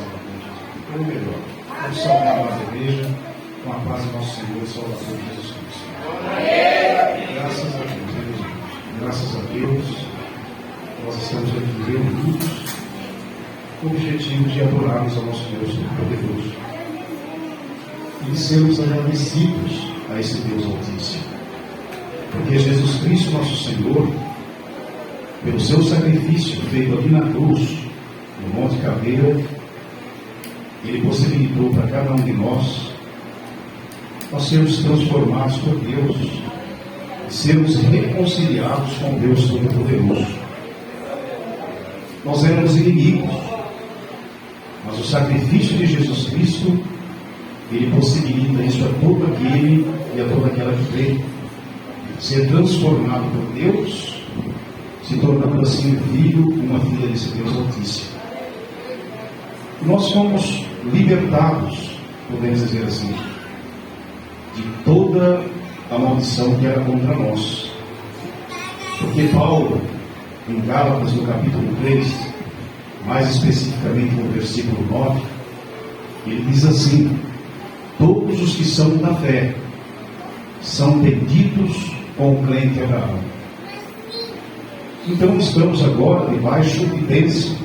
Salvador Jesus. Ou melhor, vamos saudar a amada igreja com a paz do nosso Senhor e Salvador Jesus Cristo. Graças a Deus, graças a Deus, nós estamos aqui reunidos com o objetivo de adorarmos ao nosso Deus Todo-Poderoso e de sermos agradecidos a esse Deus Altíssimo. Porque Jesus Cristo, nosso Senhor, pelo seu sacrifício feito ali na cruz, no Monte Caveira, Ele possibilitou para cada um de nós sermos transformados por Deus e sermos reconciliados com Deus Todo-Poderoso. Nós éramos inimigos, mas o sacrifício de Jesus Cristo, Ele possibilita isso a todo aquele e a toda aquela que crê, ser transformado por Deus, se tornando assim um filho, uma filha desse Deus Altíssimo. Nós fomos libertados, podemos dizer assim, de toda a maldição que era contra nós. Porque Paulo, em Gálatas, no capítulo 3, mais especificamente no versículo 9, ele diz assim: todos os que são da fé são benditos com o crente Abraão. Então estamos agora debaixo de bênção,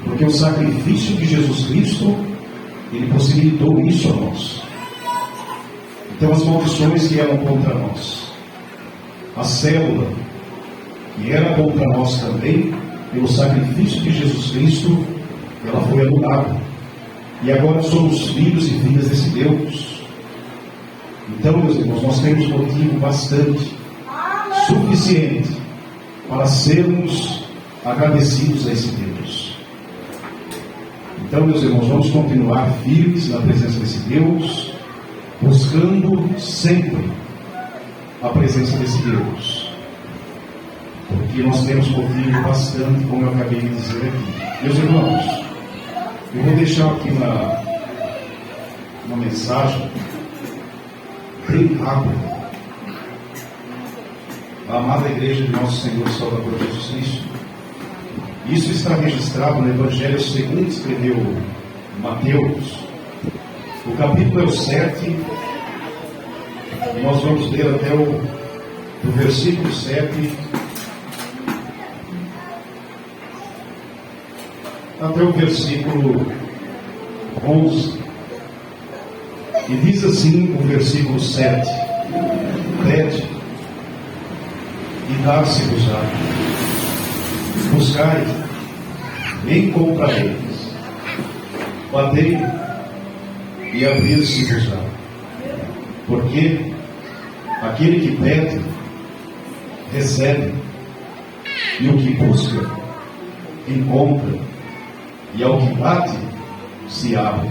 porque o sacrifício de Jesus Cristo, Ele possibilitou isso a nós. Então as maldições que eram contra nós, a célula que era contra nós também, pelo sacrifício de Jesus Cristo, ela foi anulada. E agora somos filhos e filhas desse Deus. Então, meus irmãos, nós temos motivo bastante, suficiente, para sermos agradecidos a esse Deus. Então, meus irmãos, vamos continuar firmes na presença desse Deus, buscando sempre a presença desse Deus, porque nós temos motivo bastante, como eu acabei de dizer aqui. Meus irmãos, eu vou deixar aqui uma mensagem bem rápida da amada igreja de nosso Senhor e Salvador Jesus Cristo. Isso está registrado no Evangelho segundo escreveu Mateus. O capítulo é o 7, e nós vamos ler até o versículo 7 até o versículo 11. E diz assim o versículo 7: pede e dar-se-vos-á, buscai e encontrareis, batei e abrir-se-vos-á. Porque aquele que pede, recebe, e o que busca, encontra, e ao que bate, se abre.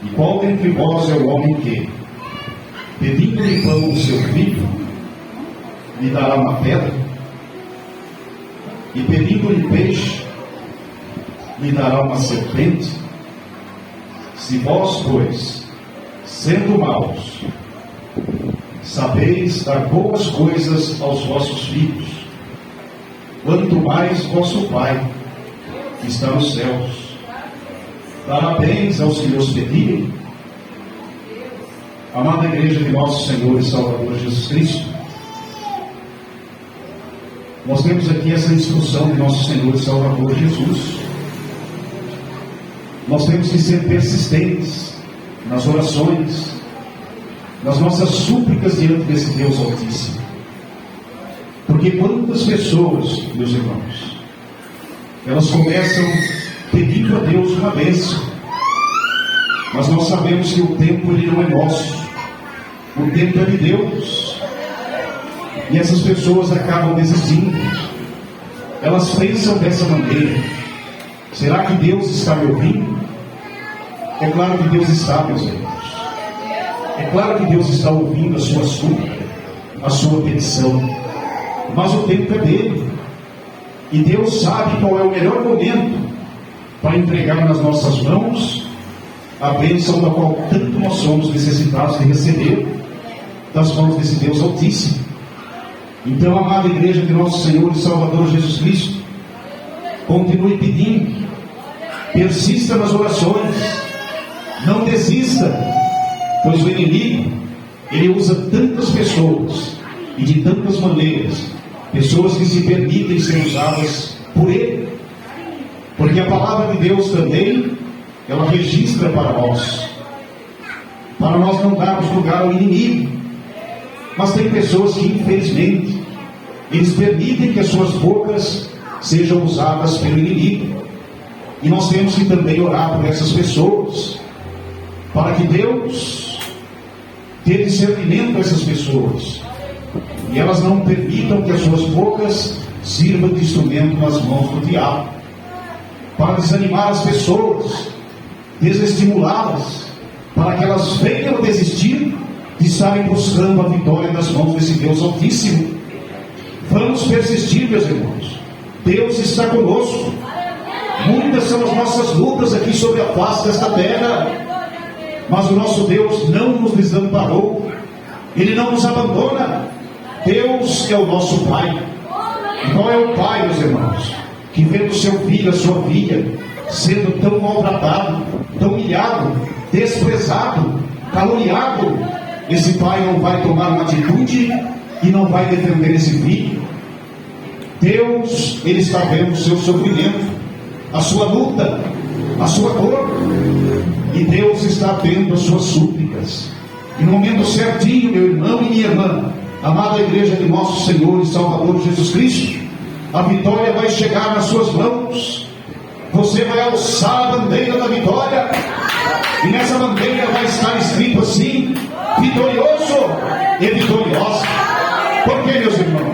E qual dentre vós é o homem que, pedindo-lhe pão o seu filho, lhe dará uma pedra? E pedindo-lhe peixe, lhe dará uma serpente? Se vós, pois, sendo maus, sabeis dar boas coisas aos vossos filhos, quanto mais vosso Pai, que está nos céus, dará bens aos que os pedirem. Amada igreja de nosso Senhor e Salvador Jesus Cristo, nós temos aqui essa instrução de nosso Senhor e Salvador Jesus. Nós temos que ser persistentes nas orações, nas nossas súplicas diante desse Deus Altíssimo. Porque quantas pessoas, meus irmãos, elas começam pedindo a Deus uma bênção, mas nós sabemos que o tempo ele não é nosso, o tempo é de Deus, e essas pessoas acabam desistindo. Elas pensam dessa maneira: será que Deus está me ouvindo? É claro que Deus está, meus irmãos. É claro que Deus está ouvindo a sua súplica, a sua petição, mas o tempo é dele, e Deus sabe qual é o melhor momento para entregar nas nossas mãos a bênção da qual tanto nós somos necessitados de receber das mãos desse Deus Altíssimo. Então, amada igreja de nosso Senhor e Salvador Jesus Cristo, continue pedindo, Persista nas orações. Não desista, pois o inimigo, ele usa tantas pessoas e de tantas maneiras, pessoas que se permitem ser usadas por ele, porque a palavra de Deus também, ela registra para nós não darmos lugar ao inimigo. Mas tem pessoas que, infelizmente, eles permitem que as suas bocas sejam usadas pelo inimigo, e nós temos que também orar por essas pessoas, para que Deus dê discernimento a essas pessoas, e elas não permitam que as suas bocas sirvam de instrumento nas mãos do diabo, para desanimar as pessoas, desestimulá-las, para que elas venham a desistir de estarem buscando a vitória nas mãos desse Deus Altíssimo. Vamos persistir, meus irmãos. Deus está conosco. Muitas são as nossas lutas aqui sobre a face desta terra, mas o nosso Deus não nos desamparou, Ele não nos abandona. Deus é o nosso Pai. E qual é o Pai, meus irmãos, que vendo seu filho, a sua filha, sendo tão maltratado, tão humilhado, desprezado, caluniado, esse Pai não vai tomar uma atitude e não vai defender esse filho? Deus, Ele está vendo o seu sofrimento, a sua luta, a sua dor, e Deus está vendo as suas súplicas. E no momento certinho, meu irmão e minha irmã, amada igreja de nosso Senhor e Salvador Jesus Cristo, a vitória vai chegar nas suas mãos. Você vai alçar a bandeira da vitória, e nessa bandeira vai estar escrito assim: vitorioso e vitoriosa. Por que, meus irmãos?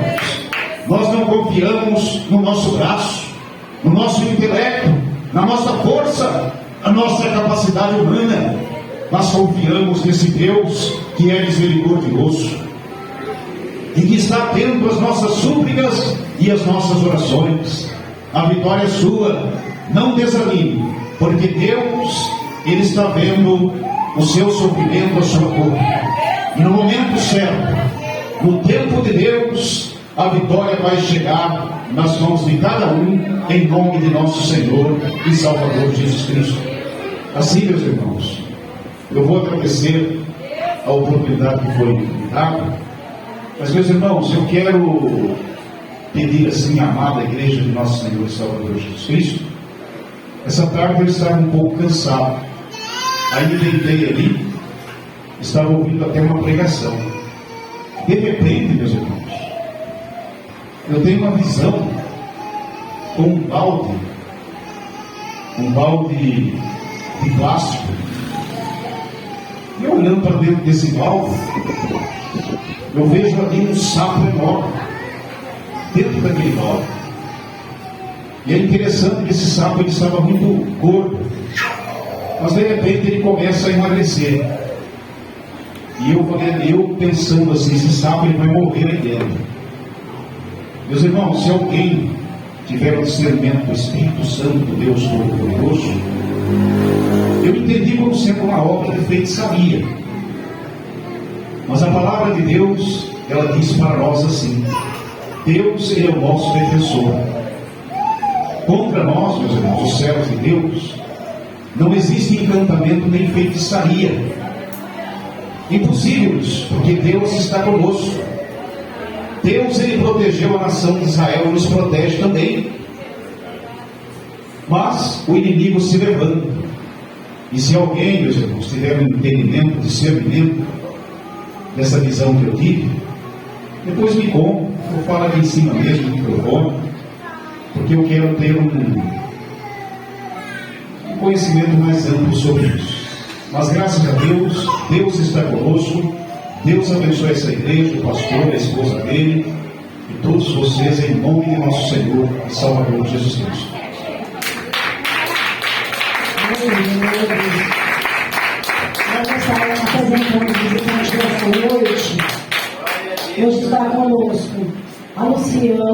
Nós não confiamos no nosso braço, no nosso intelecto, na nossa força, na nossa capacidade humana. Nós confiamos nesse Deus que é misericordioso e que está atento às nossas súplicas e às nossas orações. A vitória é sua. Não desanime, porque Deus, Ele está vendo o seu sofrimento, a sua dor, e no momento certo, no tempo de Deus, a vitória vai chegar nas mãos de cada um, em nome de nosso Senhor e Salvador Jesus Cristo. Assim, meus irmãos, eu vou agradecer a oportunidade que foi me dada, mas, meus irmãos, eu quero pedir assim à amada igreja de nosso Senhor e Salvador Jesus Cristo. Essa tarde eu estava um pouco cansado, aí me deitei ali, estava ouvindo até uma pregação. De repente, meus irmãos, eu tenho uma visão com um balde de plástico, e olhando para dentro desse balde, eu vejo ali um sapo enorme dentro daquele balde. E é interessante que esse sapo, ele estava muito gordo, mas de repente ele começa a emagrecer. E eu pensando assim, esse sapo, ele vai morrer aí dentro. Meus irmãos, se alguém tiver o discernimento do Espírito Santo, do Deus Todo-Poderoso, eu entendi como sendo uma obra de feitiçaria. Mas a palavra de Deus, ela diz para nós assim: Deus, Ele é o nosso defensor. Contra nós, meus irmãos, os servos de Deus, não existe encantamento nem feitiçaria. Impossíveis, porque Deus está conosco. Deus, Ele protegeu a nação de Israel e nos protege também. Mas o inimigo se levanta. E se alguém, meus irmãos, tiver um entendimento, discernimento dessa visão que eu tive, depois me conta, eu falo aqui em cima mesmo do microfone, porque eu quero ter um conhecimento mais amplo sobre isso. Mas graças a Deus, Deus está conosco. Deus abençoe essa igreja, o pastor, a esposa dele e todos vocês, em nome de nosso Senhor e Salvador Jesus Cristo. Nós estamos apresentando os visitantes dessa noite. Deus está conosco. A Luciana.